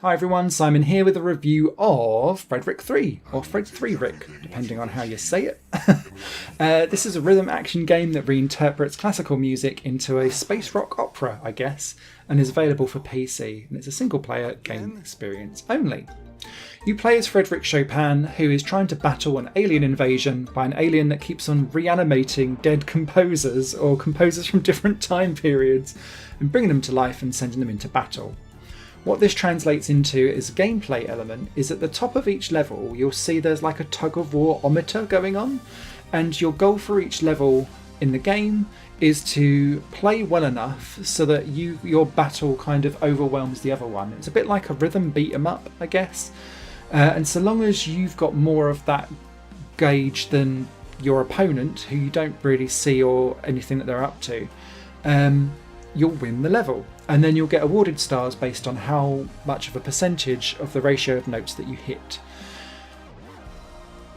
Hi everyone, Simon here with a review of Frederic 3, or Fred3ric, depending on how you say it. This is a rhythm action game that reinterprets classical music into a space rock opera, I guess, and is available for PC, and it's a single player game experience only. You play as Frederic Chopin, who is trying to battle an alien invasion by an alien that keeps on reanimating dead composers, or composers from different time periods, and bringing them to life and sending them into battle. What this translates into as a gameplay element is at the top of each level you'll see there's like a tug-of-war-ometer going on, and your goal for each level in the game is to play well enough so that your battle kind of overwhelms the other one. It's a bit like a rhythm beat 'em up, I guess, and so long as you've got more of that gauge than your opponent, who you don't really see or anything that they're up to, you'll win the level. And then you'll get awarded stars based on how much of a percentage of the ratio of notes that you hit.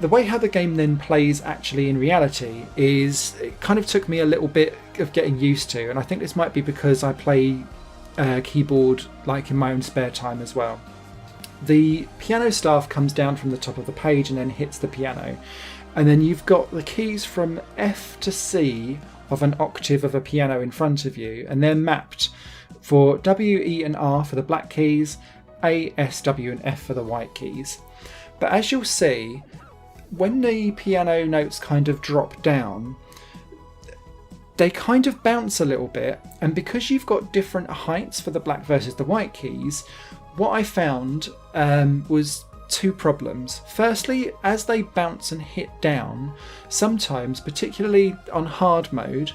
The way how the game then plays actually in reality is, it kind of took me a little bit of getting used to, and I think this might be because I play keyboard like in my own spare time as well. The piano staff comes down from the top of the page and then hits the piano, and then you've got the keys from F to C of an octave of a piano in front of you, and they're mapped for W, E and R for the black keys, A, S, W and F for the white keys. But as you'll see, when the piano notes kind of drop down, they kind of bounce a little bit, and because you've got different heights for the black versus the white keys, what I found was two problems. Firstly, as they bounce and hit down, sometimes, particularly on hard mode,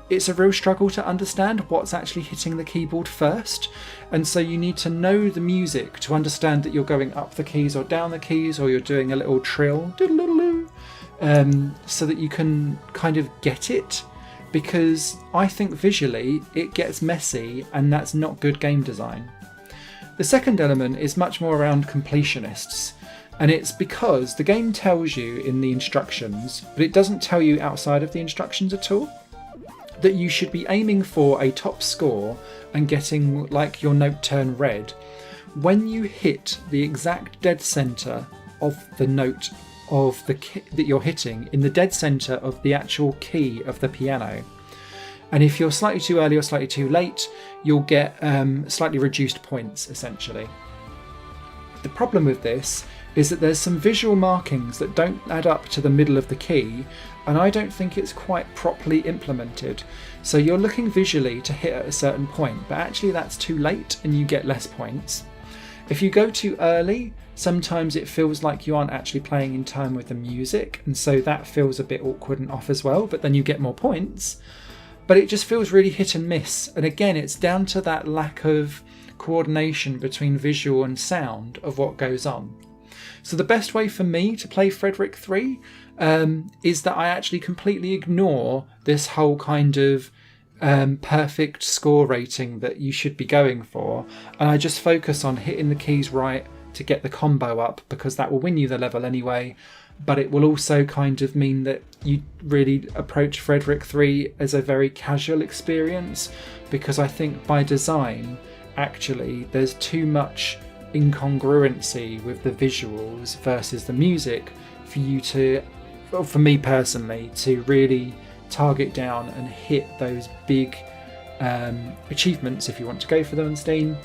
it's a real struggle to understand what's actually hitting the keyboard first, and so you need to know the music to understand that you're going up the keys or down the keys, or you're doing a little trill, so that you can kind of get it, because I think visually it gets messy and that's not good game design. The second element is much more around completionists, and it's because the game tells you in the instructions, but it doesn't tell you outside of the instructions at all, that you should be aiming for a top score and getting like your note turn red when you hit the exact dead centre of the note of the key that you're hitting, in the dead centre of the actual key of the piano. And if you're slightly too early or slightly too late, you'll get slightly reduced points, essentially. The problem with this is that there's some visual markings that don't add up to the middle of the key, and I don't think it's quite properly implemented. So you're looking visually to hit at a certain point, but actually that's too late and you get less points. If you go too early, sometimes it feels like you aren't actually playing in time with the music, and so that feels a bit awkward and off as well, but then you get more points. But it just feels really hit and miss, and again it's down to that lack of coordination between visual and sound of what goes on. So the best way for me to play Frederic 3 is that I actually completely ignore this whole kind of perfect score rating that you should be going for, and I just focus on hitting the keys right to get the combo up, because that will win you the level anyway, but it will also kind of mean that you really approach Frederic 3 as a very casual experience, because I think by design actually there's too much incongruency with the visuals versus the music for you to, well, for me personally, to really target down and hit those big achievements, if you want to go for them on Steam,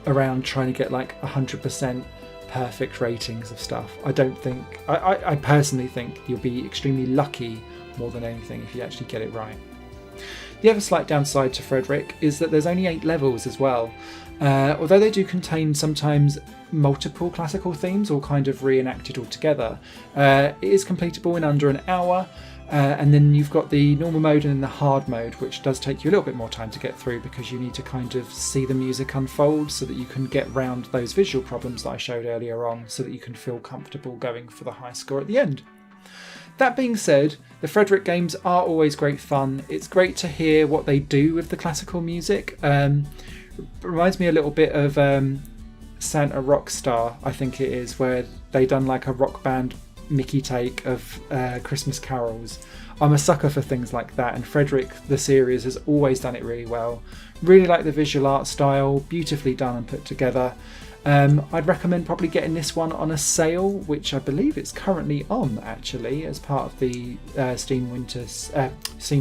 around trying to get like 100% perfect ratings of stuff. I personally think you'll be extremely lucky more than anything if you actually get it right. The other slight downside to Frederic is that there's only 8 levels as well. Although they do contain sometimes multiple classical themes all kind of reenacted all together, it is completable in under an hour, and then you've got the normal mode and then the hard mode, which does take you a little bit more time to get through, because you need to kind of see the music unfold so that you can get round those visual problems that I showed earlier on, so that you can feel comfortable going for the high score at the end. That being said, the Frederic games are always great fun. It's great to hear what they do with the classical music. Reminds me a little bit of Santa Rockstar, I think it is, where they done like a rock band Mickey take of Christmas carols. I'm a sucker for things like that, and Frederic, the series, has always done it really well. Really like the visual art style, beautifully done and put together. I'd recommend probably getting this one on a sale, which I believe it's currently on actually as part of the Steam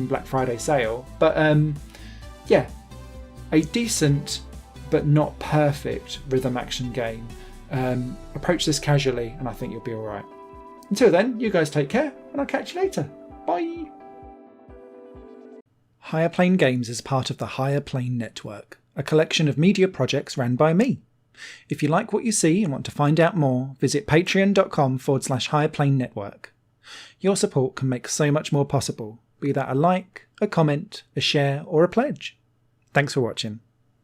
Black Friday sale. But yeah, a decent but not perfect rhythm action game. Approach this casually and I think you'll be alright. Until then, you guys take care and I'll catch you later. Bye! Higher Plane Games is part of the Higher Plane Network, a collection of media projects ran by me. If you like what you see and want to find out more, visit patreon.com/Higher Plane Network. Your support can make so much more possible, be that a like, a comment, a share or a pledge. Thanks for watching.